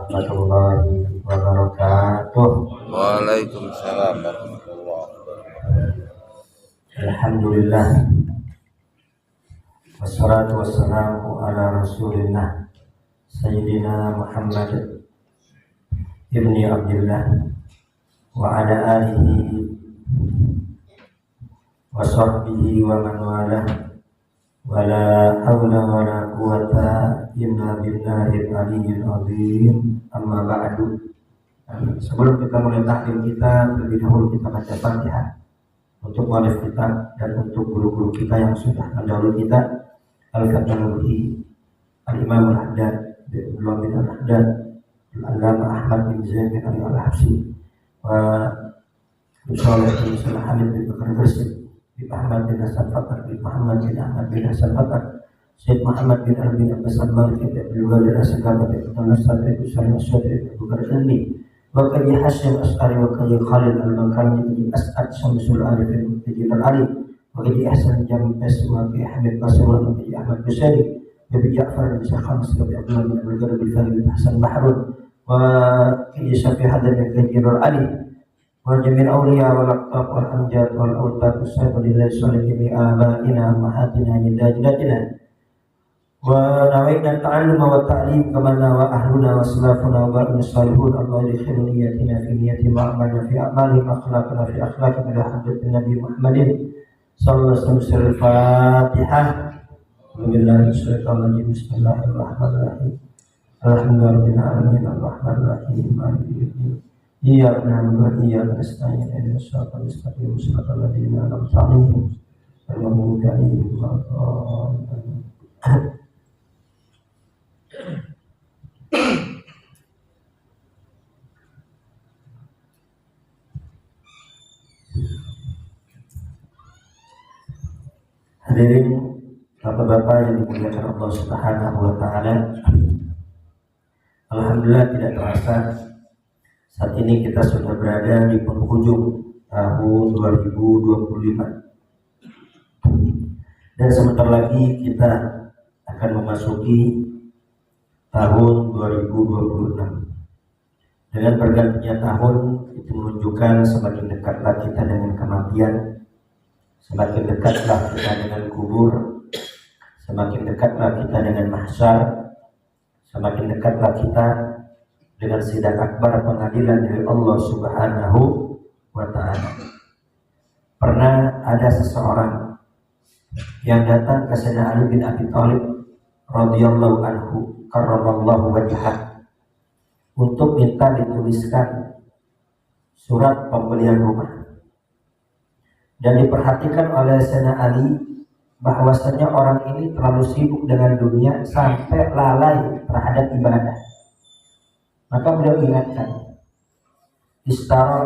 warahmatullahi wabarakatuh. Waalaikumsalam warahmatullahi wabarakatuh. Alhamdulillah, wassalatu wassalamu ala rasulillah Sayyidina Muhammad ibni Abdillah wa ala alihi wa sahbihi wa man walah, wa la hawla wa la quwata illa billahil aliyyil azim. Amma ba'du. Sebelum kita mulai taklim kita, terlebih dahulu kita baca Fatihah untuk mualif kita dan untuk guru-guru kita yang sudah mendahului kita. Al-Fatihah Al-Imam Al-Haddad Abdullah bin Al-Haddad Al-Allamah Ahmad bin Zaid bin Ali Al-Habsyi wa Salih bin Salah Hamid bin Bakar Gresik bin Ahmad bin Hasan Fatar bin Muhammad bin Ahmad bin Hasan Fatar Syed Muhammad bin Ali bin Abbas Al-Malik bin Abdul Ghani As-Sagama bin Abdul Nasr bin Usain As-Sadi bin Abu Bakar Al-Ni wa Qadi Hasyim As'ari wa Qadi Khalid Al-Mankani bin As'ad Syamsul Arif bin Muqtadi Al-Ali wa Qadi Ahsan Jampes wa Qadi Hamid Basir wa Qadi Ahmad Busari wa Qadi Ja'far bin Syekhan Muslim bin Abdullah bin Abdul Ghani bin Fahid bin Hasan Bahrun wa Qadi Syafi Hadan bin Qadi Al-Ali wa Jamil Awliya wal Aqtab wal Amjad wal Awtab Usaibadillahi Salihimi Abaina Mahatina Jidajidatina wa nawaidan ta'alluma wa ta'lim kama nawa ahluna wa salafuna wa ba'in salihun. Allah yadkhil niyatina fi niyati ma'amana fi a'malihim akhlaqna fi akhlaqim ila hadratin Nabi Muhammadin sallallahu alaihi wasallam. Al-Fatihah. Bismillahirrahmanirrahim. Alhamdulillahirabbil alamin arrahmanir rahim maliki yaumiddin. Iyyaka na'budu wa iyyaka nasta'in ihdinas siratal mustaqim siratal ladzina an'amta 'alaihim ghairil maghdubi 'alaihim waladdallin. Hadirin bapak-bapak yang dimuliakan Allah Subhanahu wa taala. Alhamdulillah, tidak terasa saat ini kita sudah berada di penghujung tahun 2025. Dan sebentar lagi kita akan memasuki tahun 2026. Dengan bergantinya tahun itu menunjukkan semakin dekatlah kita dengan kematian, semakin dekatlah kita dengan kubur, semakin dekatlah kita dengan mahsyar, semakin dekatlah kita dengan sidang akbar pengadilan dari Allah Subhanahu wa ta'ala. Pernah ada seseorang yang datang ke Sayyidina Ali bin Abi Thalib radhiyallahu anhu karramallahu wajhah untuk minta dituliskan surat pembelian rumah. Dan diperhatikan oleh Sayyidina Ali bahwasanya orang ini terlalu sibuk dengan dunia sampai lalai terhadap ibadah. Maka beliau ingatkan, istara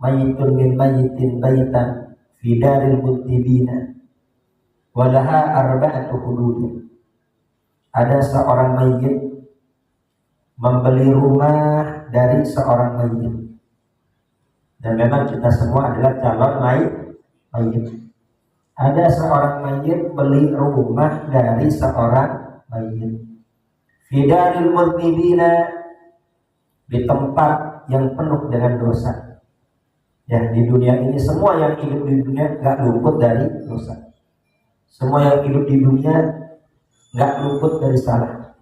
mayitun min mayitin baitan fi daril mutibina walaha arba'atu hududin. Ada seorang mayit membeli rumah dari seorang mayit, dan memang kita semua adalah calon mayit. Ada seorang mayit beli rumah dari seorang mayit fi daril mutibina, di tempat yang penuh dengan dosa. Ya, di dunia ini semua yang hidup di dunia gak luput dari dosa. Semua yang hidup di dunia gak luput dari salah.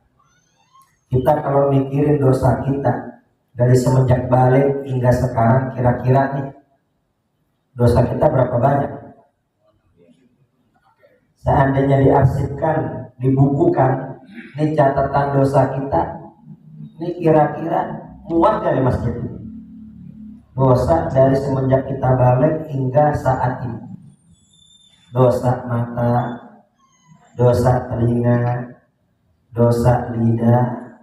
Kita kalau mikirin dosa kita dari semenjak balik hingga sekarang, kira-kira nih dosa kita berapa banyak? Seandainya diarsipkan, dibukukan, ini catatan dosa kita, ini kira-kira muat dari masjid ini. Dosa dari semenjak kita balik hingga saat ini. Dosa mata, dosa telinga, dosa lidah,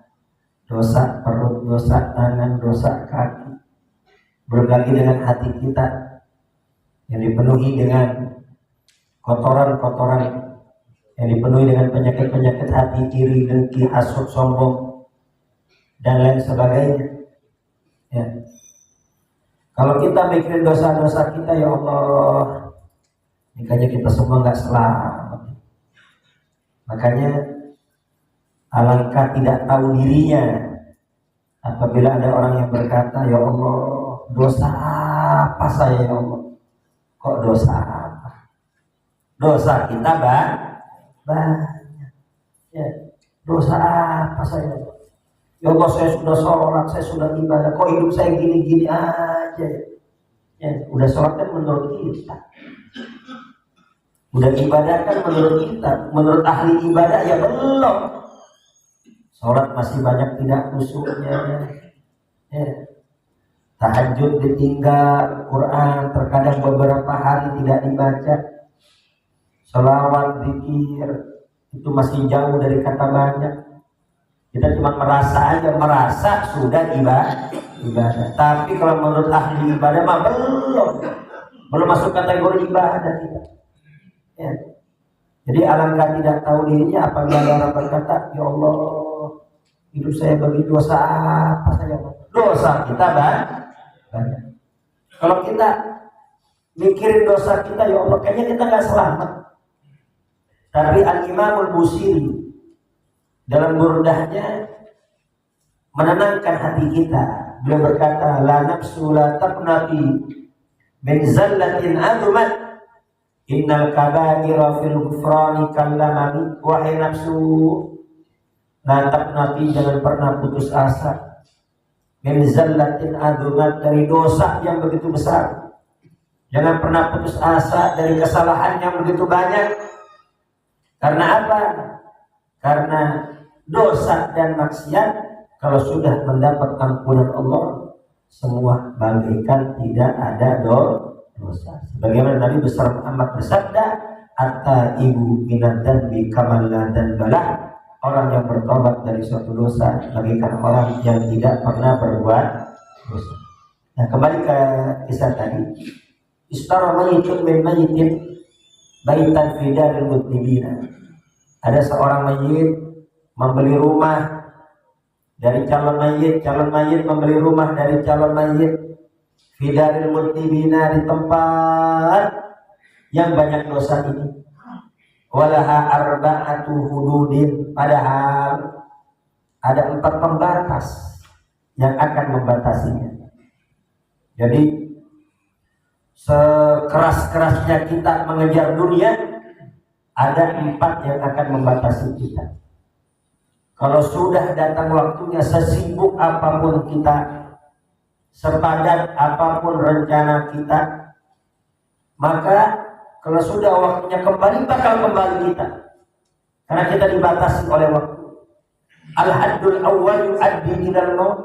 dosa perut, dosa tangan, dosa kaki. Belum lagi dengan hati kita yang dipenuhi dengan kotoran-kotoran, yang dipenuhi dengan penyakit-penyakit hati, iri, dengki, hasut, sombong, dan lain sebagainya. Ya. Kalau kita mikirin dosa-dosa kita, ya Allah, makanya kita semua nggak selamat. Makanya alangkah tidak tahu dirinya Apabila ada orang yang berkata, ya Allah, dosa apa saya ya Allah? Kok dosa apa? Dosa kita banyak. Ya, dosa apa saya? Ya Allah, saya sudah sholat, saya sudah ibadah, kok hidup saya gini-gini aja? Ya, udah sholat kan menurut kita, udah ibadah kan menurut kita, menurut ahli ibadah ya belum. Sholat masih banyak tidak khusyuknya, ya. Tahajud ditinggal, Quran terkadang beberapa hari tidak dibaca, sholawat, zikir itu masih jauh dari kata banyak. Kita cuma merasa sudah ibadah. Tapi kalau menurut ahli ibadah mah belum masuk kategori ibadah kita. Ya. Jadi alangkah tidak tahu dirinya apabila orang berkata, ya Allah, hidup saya bagi dosa apa saja? Dosa kita banyak. Kalau kita mikirin dosa kita, ya Allah, kayaknya kita nggak selamat. Tapi Al-Imamul Busiri dalam burdahnya menenangkan hati kita. Beliau berkata, la nafsu la taqnati min zallatin adumat innal kaba'ira fil ghufrani kallamani. Wahai nafsu, la taqnati, jangan pernah putus asa, min zallatin adumat, dari dosa yang begitu besar. Jangan pernah putus asa dari kesalahan yang begitu banyak. Karena apa? Karena dosa dan maksiat kalau sudah mendapat ampunan Allah, semua bagaikan tidak ada dosa. Sebagaimana Nabi besar Muhammad bersabda, at-taibu minad dzanbi kamalla dan balah, orang yang bertobat dari suatu dosa bagaikan orang yang tidak pernah berbuat dosa. Nah, kembali ke kisah tadi. Istara mayyitun min mayyitin baitan fi daril mutnibina. Ada seorang mayit membeli rumah dari calon mayit membeli rumah dari calon mayit fi daril mutnibina, di tempat yang banyak dosa ini. Walaha arba'atu hududin, padahal ada 4 pembatas yang akan membatasinya. Jadi sekeras-kerasnya kita mengejar dunia, ada 4 yang akan membatasi kita. Kalau sudah datang waktunya, sesibuk apapun kita, sepadat apapun rencana kita, maka kalau sudah waktunya kembali, bakal kembali kita. Karena kita dibatasi oleh waktu. Al-haddul awwal yu'addi ilal maut.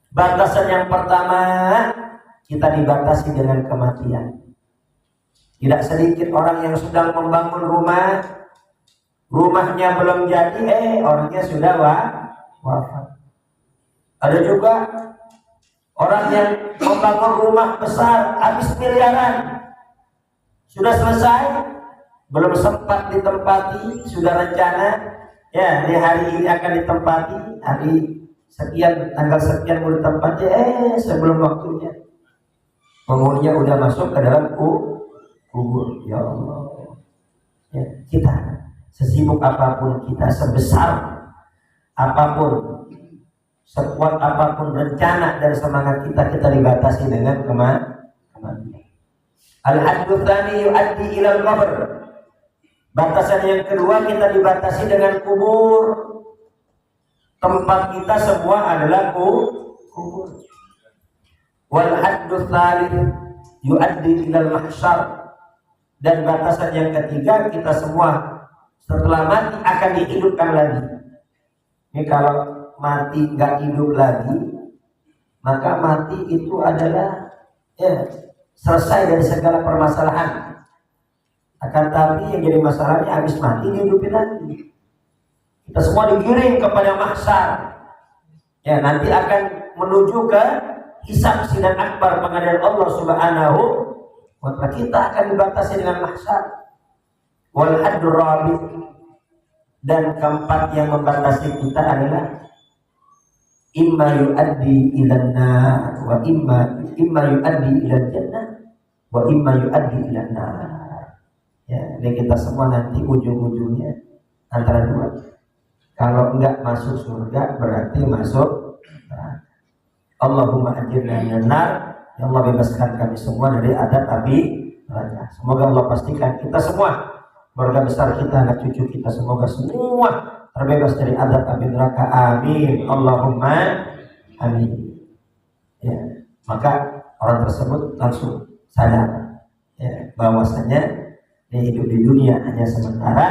Batasan yang pertama, kita dibatasi dengan kematian. Tidak sedikit orang yang sedang membangun rumah, rumahnya belum jadi, orangnya sudah wafat. Ada juga orang yang membangun rumah besar, habis miliaran, sudah selesai, belum sempat ditempati, sudah rencana, ya di hari ini akan ditempati, hari sekian, tanggal sekian mau ditempati, sebelum waktunya penghuninya udah masuk ke dalam kubur. Ya Allah, ya, kita sesibuk apapun kita, sebesar apapun, sekuat apapun rencana dan semangat kita, kita dibatasi dengan kematian. Al-haddu tsani yu'addi ilal qabr. Batasan yang kedua, kita dibatasi dengan kubur. Tempat kita semua adalah kubur. Wal haddu tsalits yu'addi ilal mahsyar. Dan batasan yang ketiga, kita semua setelah mati akan dihidupkan lagi. Ini kalau mati nggak hidup lagi, maka mati itu adalah selesai dari segala permasalahan. Akan tapi yang jadi masalahnya, habis mati dihidupin lagi. Kita semua digiring kepada mahsyar. Ya, nanti akan menuju ke hisab sidang akbar, pengadilan Allah Subhanahu wa ta'ala. Kita akan dibatasi dengan mahsyar. Wal haddur rabi, dan keempat yang membatasi kita adalah imma yu'addi ilan nar wa imma yu'addi ilan jannah wa imma yu'addi ilan nar. Ya, ini kita semua nanti ujung-ujungnya antara dua. Kalau enggak masuk surga berarti masuk Allahumma ajirna minan nar. Ya Allah, bebaskan kami semua dari adab api neraka. Semoga Allah pastikan kita semua, keluarga besar kita, anak cucu kita, semoga semua terbebas dari adab api neraka. Amin. Allahumma amin. Ya, maka orang tersebut langsung sadar ya, bahwasanya hidup di dunia hanya sementara.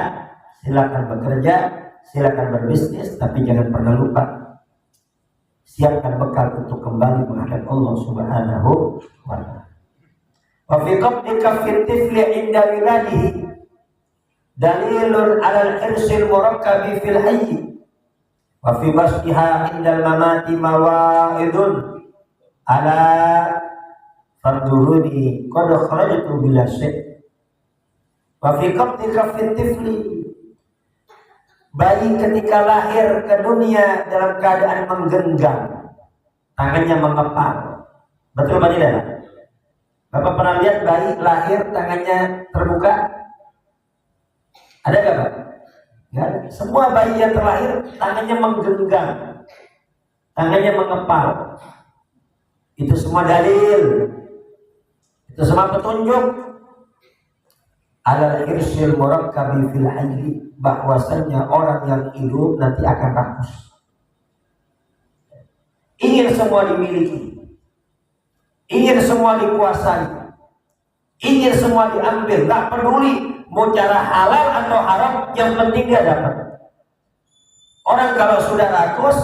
Silakan bekerja, silakan berbisnis, tapi jangan pernah lupa siapkan bekal untuk kembali menghadap Allah Subhanahu wa ta'ala. Wa fi qabdika fi tifli inda wiladihi dalilun 'ala al-irsil murakkabi fil hayy wa fi basqiha inda al-mamati mawa'idun ala farduruni qad kharajtu bila syai'. Wa fi qabdika fi tifli, bayi ketika lahir ke dunia dalam keadaan menggenggam, tangannya mengepal. Betul Pak tidak? Bapak pernah lihat bayi lahir tangannya terbuka? Ada nggak Pak? Ya, semua bayi yang terlahir tangannya menggenggam, tangannya mengepal. Itu semua dalil, itu semua petunjuk alal irsyil murakkabi fil hayy, bahwasanya orang yang hidup nanti akan rakus. Ingin semua dimiliki, ingin semua dikuasai, ingin semua diambil, tak peduli mau cara halal atau haram, yang penting dia dapat. Orang kalau sudah rakus,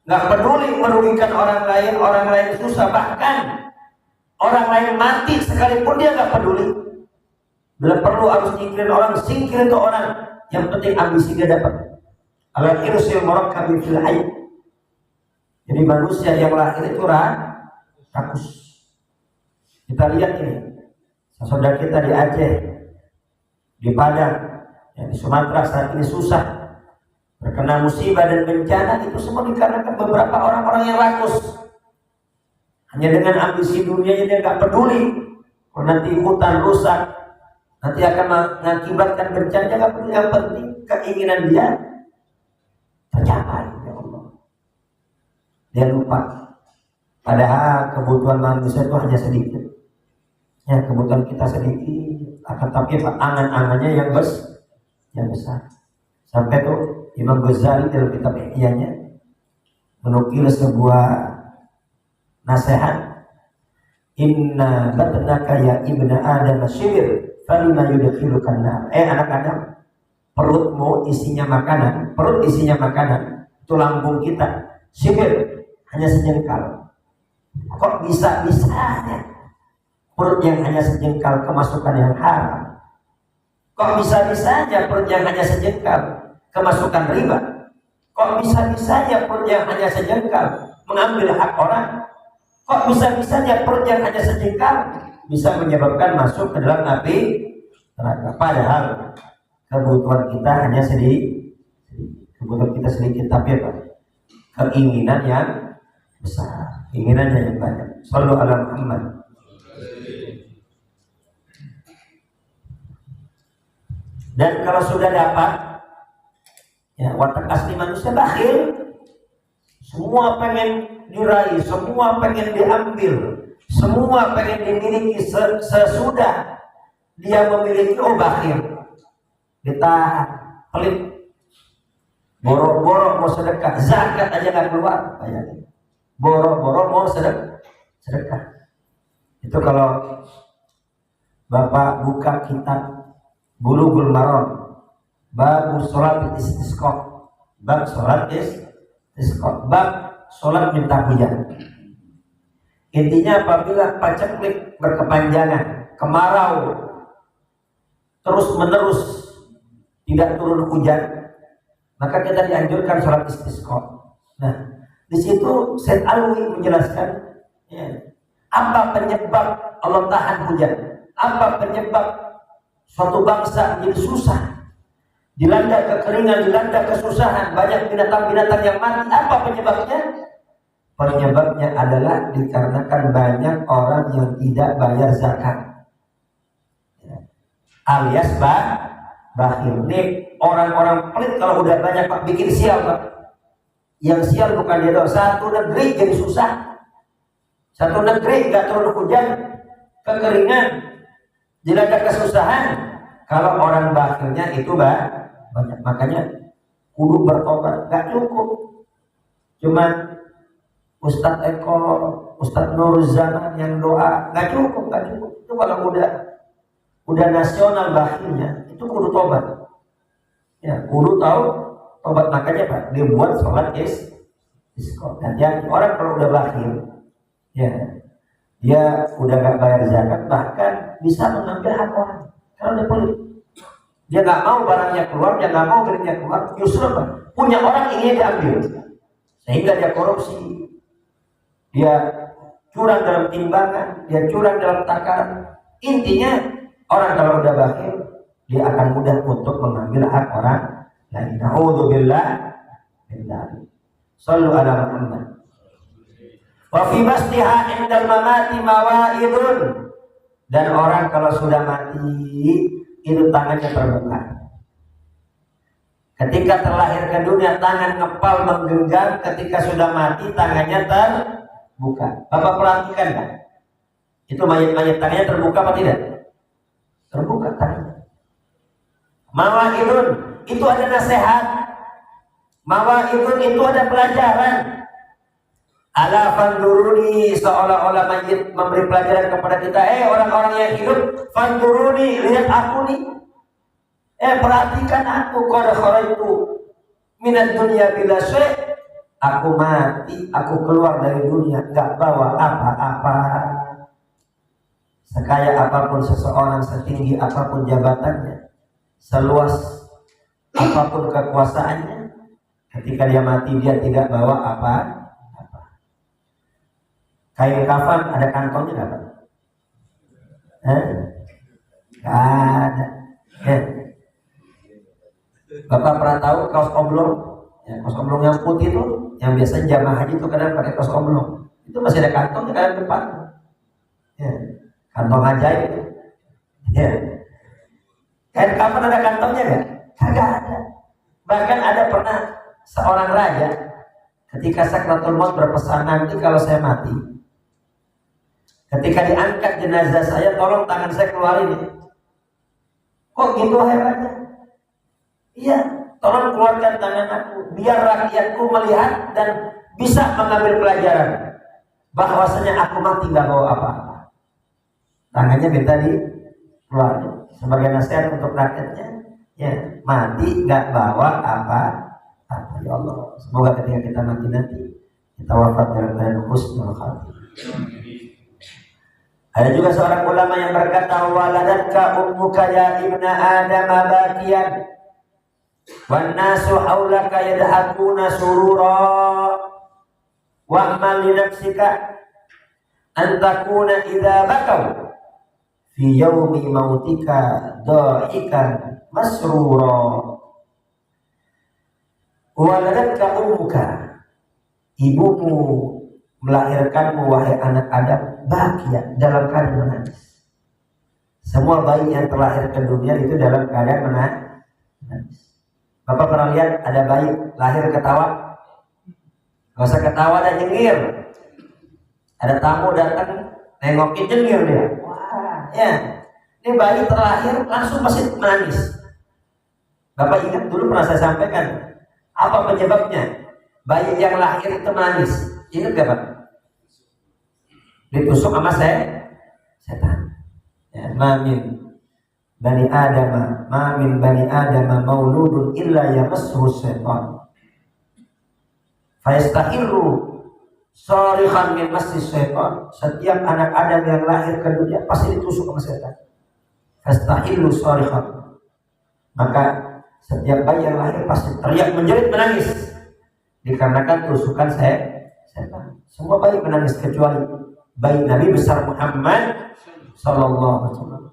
nggak peduli merugikan orang lain susah, bahkan orang lain mati sekalipun dia nggak peduli. Bila perlu harus nyingkirin orang, singkirin ke orang, yang penting ambisi dia dapat. Al-irsil murakkabi fil hayy. Jadi manusia yang lahir itu rakus. Kita lihat ini, saudara kita di Aceh, di Padang, ya, di Sumatera saat ini susah, terkena musibah dan bencana, itu semua dikarenakan beberapa orang-orang yang rakus. Hanya dengan ambisi dunianya dia nggak peduli. Kalau nanti hutan rusak, nanti akan mengakibatkan bencana, nggak peduli. Yang penting keinginan dia tercapai. Ya Allah, dia lupa. Padahal kebutuhan manusia itu hanya sedikit. Ya, kebutuhan kita sedikit, akan tapi angan-angannya yang besar. Sampai tuh Imam Ghazali dalam kitab Ihya'nya menukil sebuah nasihat. Inna batnaka ya ibna Adam syibir falima yudkhilukan nar. Anak Adam, perutmu isinya makanan, itu lambung kita syibir, hanya sejengkal. Kok bisa-bisanya perut yang hanya sejengkal kemasukan yang haram? Kok bisa-bisanya perut yang hanya sejengkal kemasukan riba? Kok bisa-bisanya perut yang hanya sejengkal mengambil hak orang? Kok bisa-bisanya perut yang hanya sejengkal bisa menyebabkan masuk ke dalam api neraka? Padahal kebutuhan kita hanya sedikit. Kebutuhan kita sedikit, tapi apa? Keinginan yang besar, keinginannya yang banyak. Shallallahu ala Muhammad. Dan kalau sudah dapat, ya, watak asli manusia bakhil. Semua pengen diraih, semua pengen diambil, semua pengen dimiliki. Sesudah dia memiliki, oh bakhil, ditahan, pelit, borok-borok mau sedekah, zakat aja nggak keluar, bayangin. Borok-borok mau sedekah. Itu kalau Bapak buka kitab Bulughul Maram, bab sholat istisqa, bab sholat istisqa, bab sholat minta hujan. Intinya apabila paceklik berkepanjangan, kemarau terus menerus tidak turun hujan, maka kita dianjurkan sholat istisqa. Nah, di situ Syed Alwi menjelaskan, ya, apa penyebab Allah tahan hujan, apa penyebab suatu bangsa menjadi susah, dilanda kekeringan, dilanda kesusahan, banyak binatang-binatang yang mati. Apa penyebabnya? Penyebabnya adalah dikarenakan banyak orang yang tidak bayar zakat, alias bakhil. Nih orang-orang pelit kalau udah banyak Pak bikin sial Pak, Yang sial bukan dia doang. Satu negeri jadi susah. Satu negeri nggak turun hujan, kekeringan, dilanda kesusahan. Kalau orang bakhilnya itu banyak. Makanya kudu bertobat. Nggak cukup. Cuman Ustadz Eko, Ustadz Nur Zaman yang doa, nggak cukup. Itu kalau udah nasional bakhilnya, itu kudu tobat. Ya, kudu tahu tobat. Makanya Pak, dia buat sholat istisqa. Dan yang orang kalau udah bakhil, ya, dia udah nggak bayar zakat, bahkan bisa mengambil hak orang. Kalau dia pelit, dia nggak mau barangnya keluar, dia nggak mau belinya keluar, justru apa? Punya orang ingin diambil, sehingga dia korupsi, dia curang dalam timbangan, dia curang dalam takaran. Intinya orang kalau udah bakhil, dia akan mudah untuk mengambil hak orang lain. Na'udzubillah min dzalik. Shallu ala Muhammad. Wa fi bastiha indal mamati mawaidun. Dan orang kalau sudah mati itu tangannya terbuka. Ketika terlahir ke dunia tangan ngepal menggenggam, ketika sudah mati tangannya terbuka. Bapak perhatikan kan? Itu mayat-mayat tangannya terbuka apa tidak? Terbuka tangannya. Mawaidun itu ada nasihat. Mawaidun itu ada pelajaran. Ala fanduruni, seolah-olah mayit memberi pelajaran kepada kita. Orang-orang yang hidup, fanduruni, lihat aku nih. Perhatikan aku. Qad kharajtu minad dunya bila syai'. Aku mati, aku keluar dari dunia enggak bawa apa-apa. Sekaya apapun seseorang, setinggi apapun jabatannya, seluas apapun kekuasaannya, ketika dia mati dia tidak bawa apa-apa. Kain kafan ada kantongnya nggak Pak? Nggak ada. Bapak pernah tahu kaos oblong? Ya, kaos oblong yang putih itu, yang biasanya jamaah haji itu kadang pakai kaos oblong. Itu masih ada kantongnya kadang depan. Ya, kantong ajaib. Ya. Kain kafan ada kantongnya nggak? Kagak ada. Bahkan ada pernah seorang raja ketika sakratul maut berpesan, nanti kalau saya mati, ketika diangkat jenazah saya, tolong tangan saya keluarin. Kok gitu hebatnya? Iya, tolong keluarkan tangan aku, biar rakyatku melihat dan bisa mengambil pelajaran bahwasanya aku mati nggak bawa apa-apa. Tangannya minta dikeluarin sebagai nasihat untuk rakyatnya. Ya, mati nggak bawa apa-apa. Ya Allah, semoga ketika kita mati nanti kita wafat dalam keadaan husnul khatimah. Ada juga seorang ulama yang berkata, waladatka ummuka ya ibna Adam bakiyan wan nasu haulaka yadhakuna surura wa'mal li nafsika an takuna idza bakau fi yaumi mautika dhahikan masrura. Waladatka ummuka, ibumu melahirkanmu wahai anak Adam bahagia dalam keadaan menangis. Semua bayi yang terlahir ke dunia itu dalam keadaan menangis. Bapak pernah lihat ada bayi lahir ketawa? Gak usah ketawa dan nyengir. Ada tamu datang nengokin nyengir dia. Wah, ya. Ini bayi terlahir langsung pasti menangis. Bapak ingat dulu pernah saya sampaikan apa penyebabnya bayi yang lahir itu menangis? Ingat gak Pak? Ditusuk sama setan. Ya, mamin bani Adam mauludun illa yamassuhu syaitan. Fayastahillu sharihan min massis syaitan. Setiap anak Adam yang lahir ke dunia pasti ditusuk sama setan. Fayastahillu sharihan. Maka setiap bayi yang lahir pasti teriak menjerit menangis dikarenakan tusukan setan. Semua bayi menangis kecuali bayi Nabi besar Muhammad sallallahu alaihi wasallam.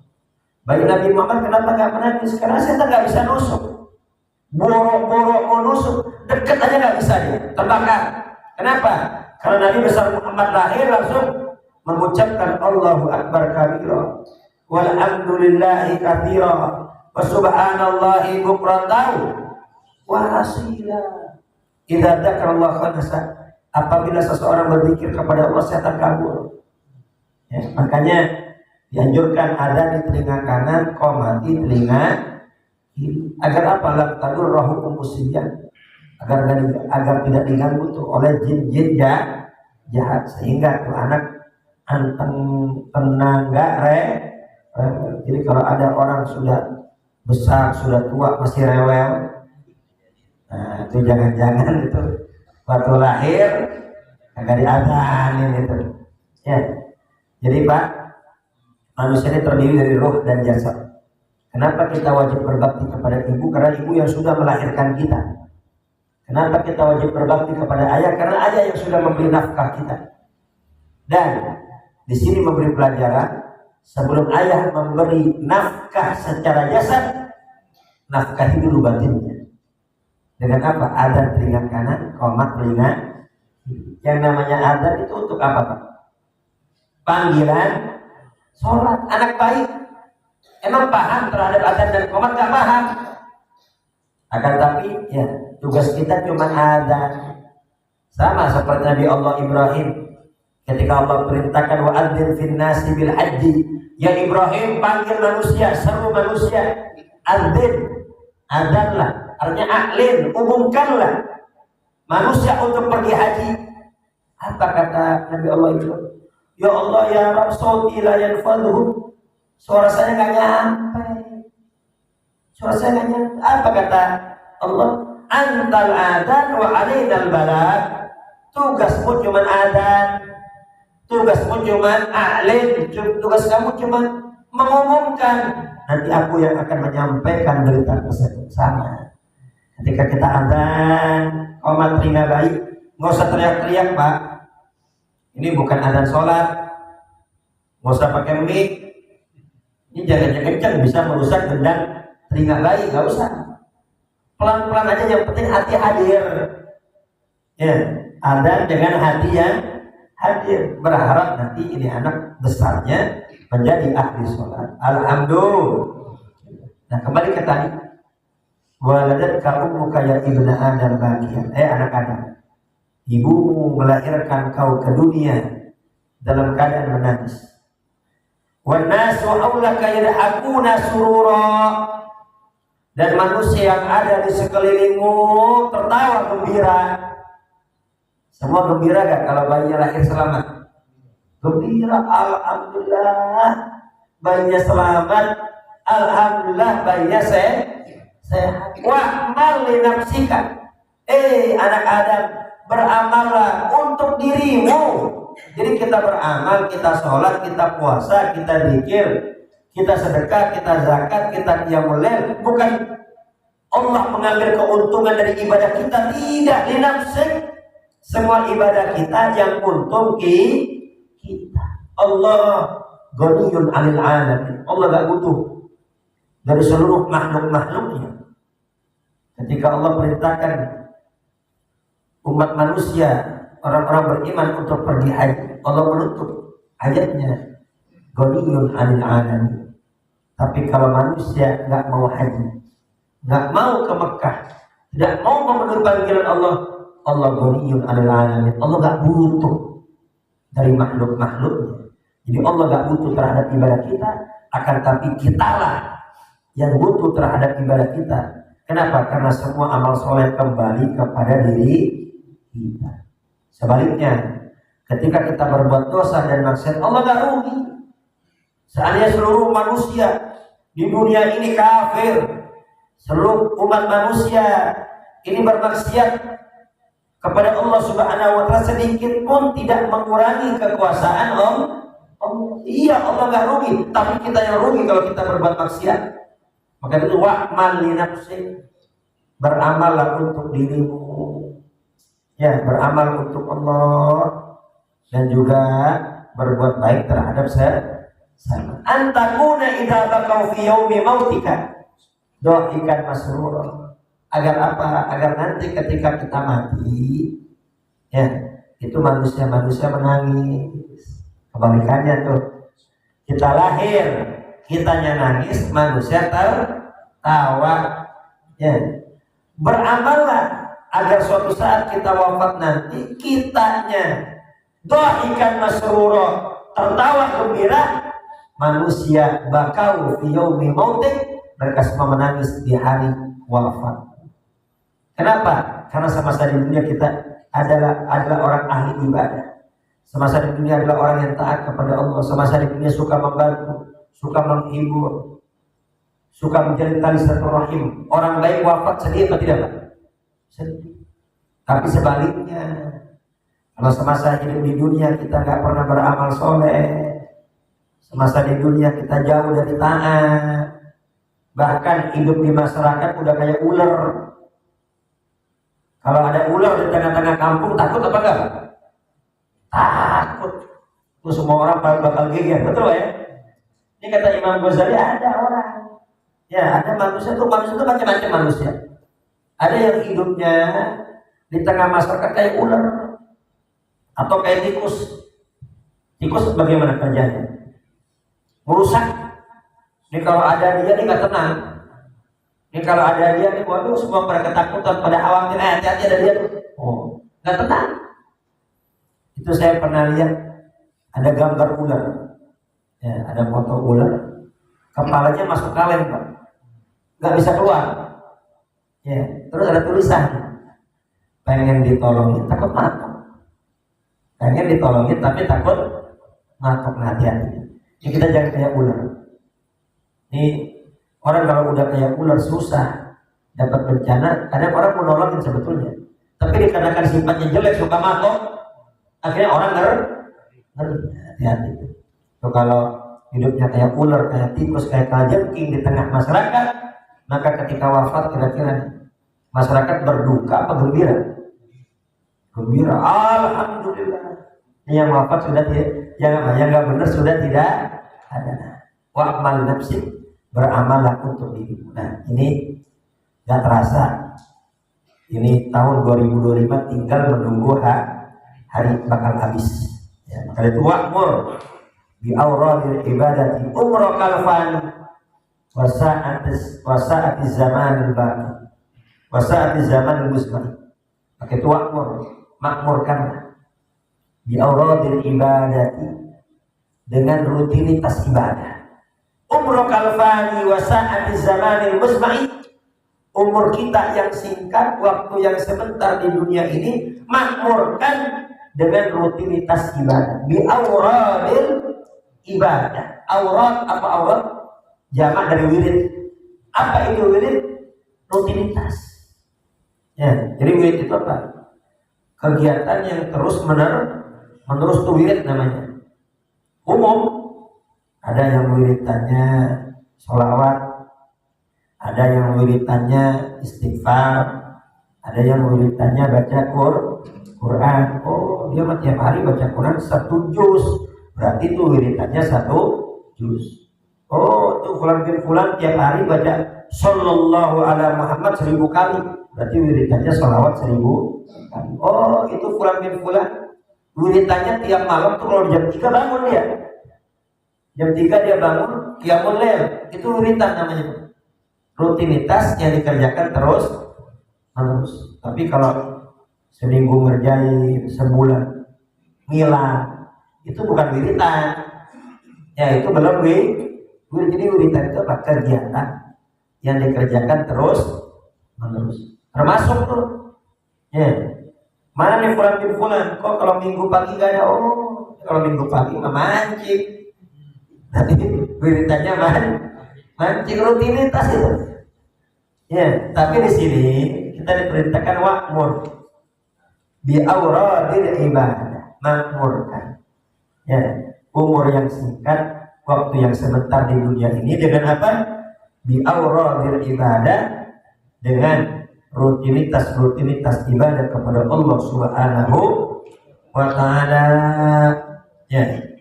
Bayi Nabi Muhammad kenapa nggak menangis? Karena setan nggak bisa nusuk. Borok-borok mau nusuk, deket aja nggak bisa dia, terbakar. Kenapa? Karena Nabi besar Muhammad lahir langsung mengucapkan Allahu Akbar kabira, walhamdulillahi katsira, wa subhanallahi bukratan wa asila. Idza dzakarallahu khanasa, apabila seseorang berzikir kepada Allah setan kabur. Ya, makanya dianjurkan ada di telinga kanan, qomat di telinga kiri. Agar apa? Lam tadur rahukum musyian. Agar tidak diganggu tuh oleh jin-jin jahat, sehingga tuh anak anteng tenang gak jadi kalau ada orang sudah besar, sudah tua masih rewel, nah itu jangan-jangan itu waktu lahir agak diadanin itu ya. Jadi Pak, manusia ini terdiri dari roh dan jasad. Kenapa kita wajib berbakti kepada ibu? Karena ibu yang sudah melahirkan kita. Kenapa kita wajib berbakti kepada ayah? Karena ayah yang sudah memberi nafkah kita. Dan di sini memberi pelajaran, sebelum ayah memberi nafkah secara jasad, nafkahi dulu batinnya. Dengan apa? Adzan telinga kanan, qomat telinga kiri. Yang namanya adzan itu untuk apa Pak? Panggilan sholat. Anak baik emang paham terhadap adzan dan qomat? Gak paham. Akan tapi ya, tugas kita cuma adzan. Sama seperti Nabi Allah Ibrahim, ketika Allah perintahkan wa'adzin fin nasi bil haji, ya Ibrahim panggil manusia, seru manusia, adzanlah, artinya aklin, umumkanlah manusia untuk pergi haji. Apa kata Nabi Allah Ibrahim? Ya Allah ya Rabb, sauti la yanfadhu, suara saya nggak nyampe. Suara saya nggak nyampe. Apa kata Allah? Antal adzan wa alainal balagh. Tugasmu cuma adzan, tugasmu cuma a'lin, tugas kamu cuma mengumumkan. Nanti aku yang akan menyampaikan berita tersebut. Sama. Ketika kita adzan, qomat telinga baik, nggak usah teriak-teriak Pak. Ini bukan adzan sholat, nggak usah pakai mic. Ini jangan kencang, bisa merusak gendang telinga baik, nggak usah. Pelan-pelan aja, yang penting hati hadir. Ya, adzan dengan hati yang hadir, berharap nanti ini anak besarnya menjadi ahli sholat. Alhamdulillah. Nah kembali ke tadi, waladatka ummuka ya ibna Adam bagian, anak Adam, ibumu melahirkan kau ke dunia dalam keadaan menangis. Wan nasu haulaka yadhakuna surura, dan manusia yang ada di sekelilingmu tertawa gembira. Semua gembira gak kalau bayinya lahir selamat? Gembira, alhamdulillah bayinya selamat, alhamdulillah bayinya sehat. Wa'mal li nafsika, anak Adam, beramallah untuk dirimu. Jadi kita beramal, kita sholat, kita puasa, kita zikir, kita sedekah, kita zakat, kita qiyamul lail. Bukan Allah mengambil keuntungan dari ibadah kita, tidak, li nafsik. Semua ibadah kita yang untung kita. Allah ghaniyun 'anil 'alamin. Allah gak butuh dari seluruh makhluk-makhluknya. Ketika Allah perintahkan umat manusia, orang-orang beriman untuk pergi haji, Allah menutup ayatnya ghaniyun 'anil 'alamin. Tapi kalau manusia gak mau haji, gak mau ke Mekah, tidak mau memenuhi panggilan Allah, Allah ghaniyun 'anil 'alamin. Allah gak butuh dari makhluk-makhluknya. Jadi Allah gak butuh terhadap ibadah kita, akan tapi kitalah yang butuh terhadap ibadah kita. Kenapa? Karena semua amal soleh kembali kepada diri kita. Sebaliknya, ketika kita berbuat dosa dan maksiat, Allah gak rugi. Seandainya seluruh manusia di dunia ini kafir, seluruh umat manusia ini bermaksiat kepada Allah Subhanahu wa Ta'ala, sedikit pun tidak mengurangi kekuasaan Allah. Iya, Allah gak rugi, tapi kita yang rugi kalau kita berbuat maksiat. Maka itu wa'mal li nafsik, beramallah untuk dirimu. Ya, beramal untuk Allah dan juga berbuat baik terhadap sesama. Antakuna idza baqau fi yaumi mautika dohikan masrura. Agar apa? Agar nanti ketika kita mati, ya, itu manusia-manusia menangis. Kebalikannya tuh, kita lahir, kitanya nangis, manusia tertawa. Ya, beramallah agar suatu saat kita wafat nanti kitanya dhahikan masrura, tertawa gembira. Manusia bakau fi yaumi mautik, mereka semua menangis di hari wafat. Kenapa? Karena semasa di dunia kita adalah orang ahli ibadah. Semasa di dunia adalah orang yang taat kepada Allah. Semasa di dunia suka membantu, suka menghibur, suka menjalin tali silaturahim. Orang baik wafat sedih atau tidak, Pak? Sedih. Tapi sebaliknya, kalau semasa hidup di dunia kita nggak pernah beramal soleh, semasa di dunia kita jauh dari taat, bahkan hidup di masyarakat udah kayak ular. Kalau ada ular di tengah-tengah kampung, takut apa enggak? Takut. Terus semua orang bakal geger, betul ya? Ini kata Imam Ghazali, ada orang. Ya, ada manusia itu macam-macam manusia. Ada yang hidupnya di tengah masyarakat kayak ular atau kayak tikus. Tikus bagaimana kerjanya? Merusak. Ini kalau ada dia, ini nggak tenang. Ini kalau ada dia, nih waduh semua pada ketakutan, pada khawatir, hati-hati ada dia tuh. Oh, nggak tenang. Itu saya pernah lihat ada gambar ular. Ya, ada foto ular. Kepalanya masuk kaleng, Pak. Nggak bisa keluar. Ya, terus ada tulisan, pengen ditolongin takut matok. Pengen ditolongin tapi takut matok, hati-hati. Ini kita jangan kayak ular. Ini orang kalau udah kayak ular susah dapat bencana. Kadang orang mau nolongin sebetulnya, tapi dikarenakan sifatnya jelek suka matok, akhirnya orang ngeri. Hati-hati. So, kalau hidupnya kayak ular, kayak tikus, kayak kalajengking di tengah masyarakat, maka ketika wafat kira-kira masyarakat berduka apa gembira? Gembira. Alhamdulillah. Ini yang wafat sudah tidak, yang nggak benar sudah tidak ada. Wa'mal nafsi, beramallah untuk dirimu. Nah, ini nggak terasa. Ini tahun 2025 tinggal menunggu hari bakal habis. Ya, maka itu wa'mur bi awradil ibadati umrakal fani wasa'atiz zamanil baqi wasa'atiz zamanil musbah. Maka itu wa'mur, makmurkanlah bi awradil ibadati, dengan rutinitas ibadah. Umrakal fani wasa'atiz zamanil musbah. Umur kita yang singkat, waktu yang sebentar di dunia ini, makmurkan dengan rutinitas ibadah. Bi awradil ibadah. Awrad apa awrad? Jamak dari wirid. Apa itu wirid? Rutinitas. Ya, jadi wirid itu apa? Kegiatan yang terus menerus tuh wirid namanya. Umum. Ada yang wiridannya sholawat, ada yang wiridannya istighfar, ada yang wiridannya baca Quran. Oh, dia tiap hari baca Quran 1 juz, berarti itu wiridannya 1 juz. Oh, itu fulan bin fulan tiap hari baca sallallahu ala Muhammad 1000 kali, berarti wiridannya sholawat 1000 kali. Oh, itu fulan bin fulan wiridannya tiap malam tuh kalau jam 3 bangun dia. Jam 3 dia bangun, qiyamul lail, itu wiridan namanya. Rutinitas yang dikerjakan terus menerus. Tapi kalau seminggu ngerjain, sebulan ngilang, itu bukan wiridan. Ya, itu belum wirid. Jadi wiridan itu apa? Kegiatan yang dikerjakan terus menerus. Termasuk tuh, ya, mana nih fulan bin fulan? Kok kalau minggu pagi gak ada? Oh, kalau minggu pagi mah mancing. Nanti wiridannya mancing, rutinitas itu. Ya, tapi di sini kita diperintahkan wa'mur bi awradil ibadah, makmurkan. Ya, umur yang singkat, waktu yang sebentar di dunia ini dengan apa? Bi awradil ibadah, dengan rutinitas ibadah kepada Allah Subhanahu wa taala. Ya.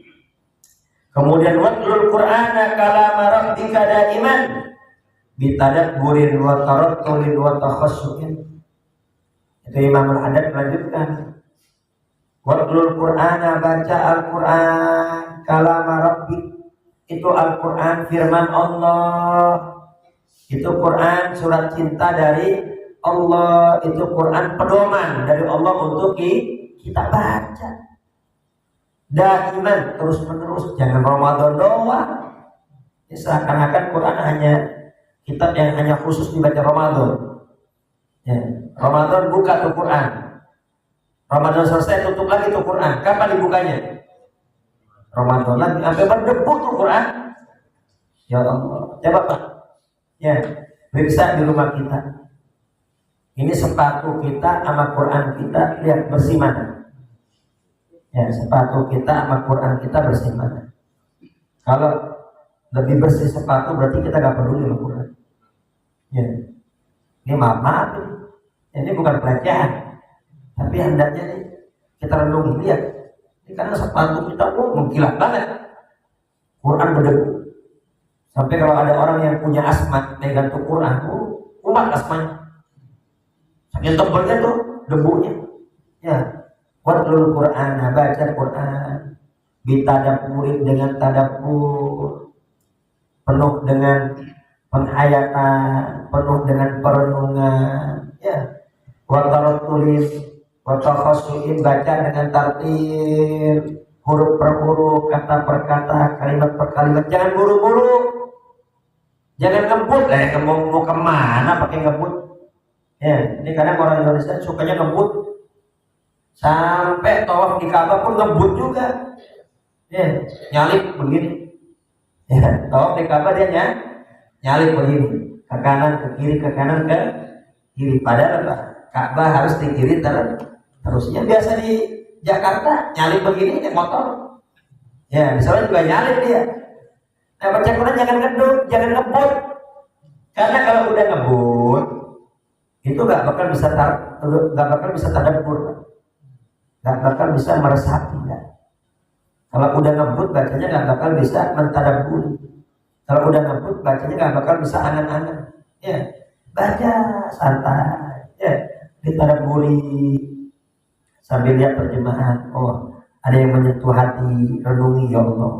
Kemudian watlul Qur'ana kalama rabbika daiman bitadabburin wa tarattulin wa takhassuin. Itu Imam Al-Haddad melanjutkan, watlul Qur'ana, baca Al-Qur'an, kalama rabbik, itu Al-Qur'an firman Allah. Itu Quran surat cinta dari Allah itu Quran pedoman dari Allah untuk kita baca. Daiman terus menerus, jangan Ramadan doang. Seakan-akan Quran hanya kitab yang hanya khusus dibaca Ramadan. Ya, Ramadan buka tuh Quran. Ramadan selesai tutup lagi tuh Quran. Kapan dibukanya? Ramadan lagi sampai berdebu tuh Quran. Ya Allah, coba Pak. Ya, periksa di rumah kita. Ini sepatu kita sama Quran kita, lihat bersih mana? Ya, sepatu kita sama Quran kita bersih mana? Kalau lebih bersih sepatu berarti kita gak peduli sama Quran. Ya, ini maaf ini bukan pelecehan, tapi hendaknya nih kita renungi, lihat. Ini karena sepatu kita mengkilat banget. Quran berdebu. Sampai kalau ada orang yang punya asma megang tuh Quran, umat asmanya. Saking tebalnya tuh debunya. Ya, watlul Quran, baca Quran, bitadabburi dengan tadabbur, penuh dengan penghayatan, penuh dengan perenungan. Ya, wataratulin, watakhasuin, baca dengan tartil, huruf per huruf, kata per kata, kalimat per kalimat. Jangan buru-buru, jangan ngebut. Mau kemana pakai ngebut? Ya, ini kadang orang Indonesia sukanya ngebut. Sampai tawaf di Ka'bah pun ngebut juga. Ya, nyalip begini. Ya, tawaf di Ka'bah dia nyalip begini, ke kanan ke kiri, ke kanan ke kiri. Padahal apa? Ka'bah harus di kiri terusnya. Biasa di Jakarta nyalip begini naik motor. Ya, misalnya juga nyalip dia. Nah, baca Quran jangan ngedut, jangan ngebut. Karena kalau udah ngebut, itu gak bakal bisa tadabbur, gak bakal bisa meresapi. Kalau udah ngebut bacanya gak bakal bisa mentadabburi. Kalau udah ngebut bacanya gak bakal bisa angan-angan. Ya, baca santai, ya, ditadabburi sambil lihat terjemahan. Oh, ada yang menyentuh hati, renungi, ya Allah.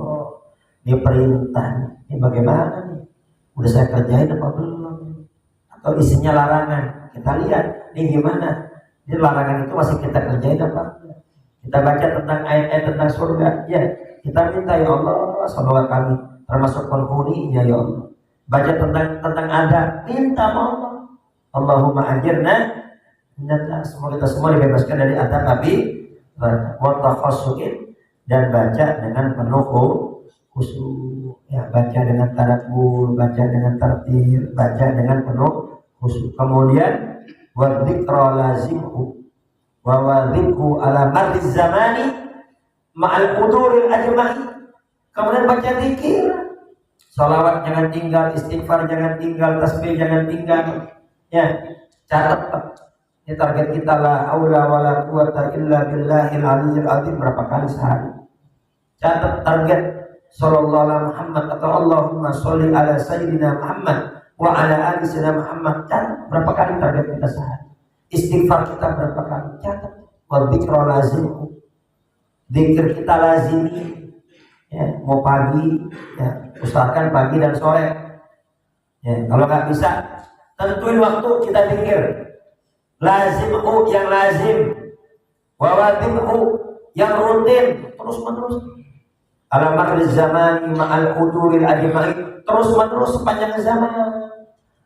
Ini perintah, ini bagaimana nih? Udah saya kerjain apa belum? Atau isinya larangan? Kita lihat, ini gimana? Ini larangan itu masih kita kerjain apa? Kita baca tentang ayat-ayat tentang surga, ya. Kita minta, ya Allah, semoga kami termasuk penghuni, ya Allah. Baca tentang adab, minta Allah. Allahumma ajirna, semoga kita semua dibebaskan dari adab api, wa takhassuin, dan baca dengan penuh khusyuk. Ya, baca dengan tadabbur, baca dengan tartil, baca dengan penuh khusyuk. Kemudian wa dzikra lazimhu wa wadhikhu ala marriz zamani ma'al quduril ajma'i. Kemudian baca zikir, salawat jangan tinggal, istighfar jangan tinggal, tasbih jangan tinggal. Ya, catat ini target kita, la haula wala quwata illa billahil aliyyil azim, berapa kali sehari. Catat target sallallahu alaihi Muhammad atau Allahumma sholli ala sayyidina Muhammad wa ala ali sayyidina Muhammad. Catat berapa kali target kita sehari. Istighfar kita berapa kali. Catat. Wa dzikra lazimku, zikir kita lazimi. Ya, mau pagi, ya, usahakan pagi dan sore. Ya, kalau nggak bisa, tentuin waktu kita zikir. Lazimku yang lazim, wa wadhimku yang rutin, terus menerus. Ala marriz zamani ma'al quduril ajma'i, terus menerus sepanjang zaman.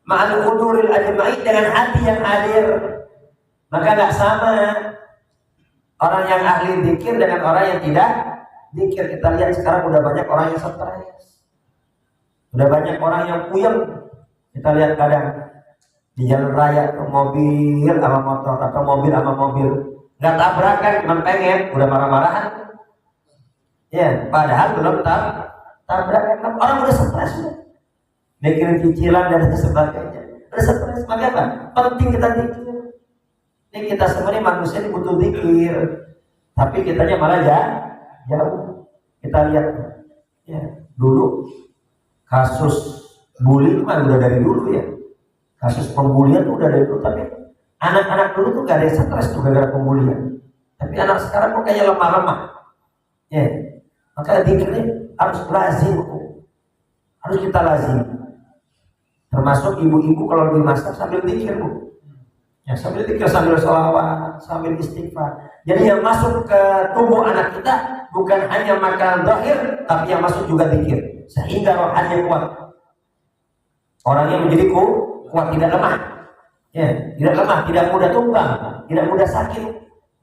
Ma'al quduril ajma'i, dengan hati yang hadir. Maka nggak sama orang yang ahli zikir dengan orang yang tidak zikir. Kita lihat sekarang udah banyak orang yang stres, udah banyak orang yang puyeng. Kita lihat kadang di jalan raya tuh mobil sama motor atau mobil sama mobil nggak tabrakan, cuma pengen udah marah-marahan. Ya, padahal belum tabrakan. Orang udah stres, mikirin cicilan dan sebagainya, udah stres. Maka apa? Penting kita zikir. Ini kita semua ini manusia ini butuh zikir, tapi kitanya malah jauh. Kita lihat, ya, dulu kasus bully itu kan udah dari dulu, ya. Kasus pembulian itu udah dari dulu, tapi anak-anak dulu tuh gak ada yang stres tuh gara-gara pembulian. Tapi anak sekarang kok kayaknya lemah-lemah. Ya, maka zikirnya harus lazim, harus kita lazim. Termasuk ibu-ibu kalau lagi masak sambil zikir, Bu. Ya, sambil zikir, sambil sholawat, sambil istighfar. Jadi yang masuk ke tubuh anak kita bukan hanya makanan zahir, tapi yang masuk juga zikir, sehingga rohaninya kuat. Orangnya menjadi kuat, tidak lemah. Ya, tidak lemah, tidak mudah tumbang, tidak mudah sakit.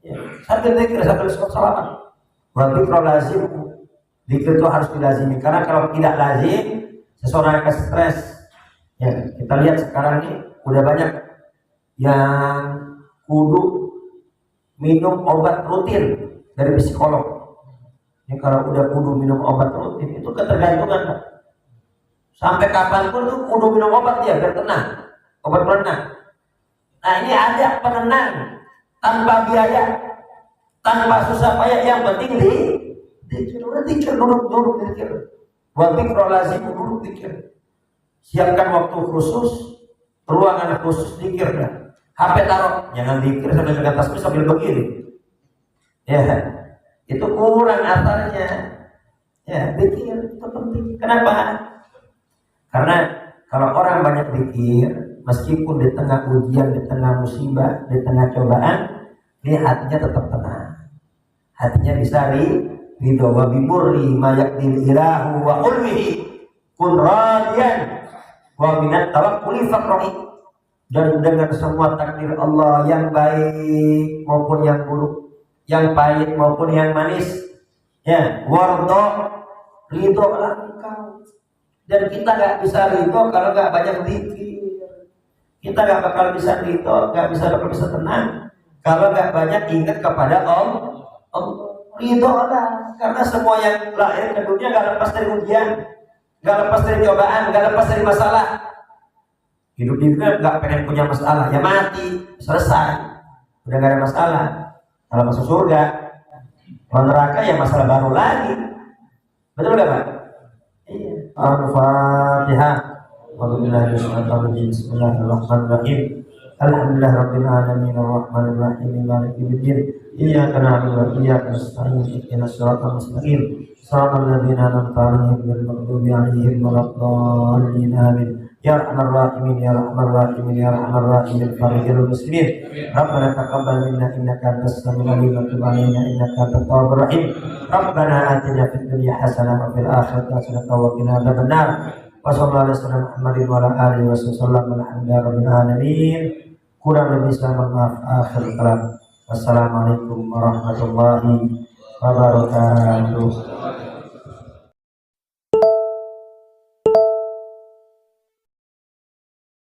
Ya, sambil zikir, sambil sholawat. Wa dzikru lazim. Zikir itu harus dilazimi, karena kalau tidak lazim, seseorang akan stres. Ya, kita lihat sekarang ini udah banyak yang kudu minum obat rutin dari psikolog. Ini kalau udah kudu minum obat rutin itu ketergantungan, Pak. Sampai kapanpun tuh kudu minum obat dia biar tenang, obat penenang. Nah ini ada penenang tanpa biaya, tanpa susah payah, yang penting dikir, duduk dikir. Wa dzikru lazim, duduk dikir. Siapkan waktu khusus, ruangan khusus dikir dah. HP taruh, jangan dikir sambil pegang tasbih sambil begini. Ya, itu kurang asalnya. Ya, dikir itu penting. Kenapa? Karena kalau orang banyak dikir, meskipun di tengah ujian, di tengah musibah, di tengah cobaan, dia hatinya tetap tenang. Hatinya bisa ridho wa bimurri ma yaqdil ilahu wa ulwihi kun radiyan wa minat tawakkuli faqrahi. Dan dengan semua takdir Allah yang baik maupun yang buruk, yang pahit maupun yang manis, ya, wardo, ridholah engkau. Dan kita nggak bisa ridho kalau nggak banyak zikir. Kita nggak bakal bisa ridho, nggak bisa tenang kalau nggak banyak ingat kepada Allah. Ridholah, karena semua yang lahir ke dunia nggak lepas dari ujian, nggak lepas dari cobaan, nggak lepas dari masalah. Hidup di dunia nggak pengen punya masalah, ya mati, selesai, udah nggak ada masalah. Kalau masuk surga, kalau neraka ya masalah baru lagi. Betul nggak Pak? Iya. Al-Fatihah. Bismillahirrahmanirrahim. Alhamdulillahirabbil alamin arrahmanir rahim maliki yaumiddin. Iyyaka na'budu wa iyyaka nasta'in ihdinas siratal mustaqim siratal ladzina an'amta 'alaihim ghairil maghdubi 'alaihim waladdallin amin. Ya Rahman Rahimin, Ya Rahman Rahimin, Ya Rahman Rahimin, Farihil Muslimin. Rabbana taqabbal minna innaka antas samiul alim wa tub 'alaina innaka antat tawwabur rahim. Rabbana atina fid dunya hasanah wa fil akhirati hasanah wa qina adzabannar. Wa sallallahu alaihi wasallam Muhammadin wa ala alihi wasallam alhamdulillahi rabbil alamin. Kurang lebih saya maaf akhir kalam. Wassalamualaikum warahmatullahi wabarakatuh.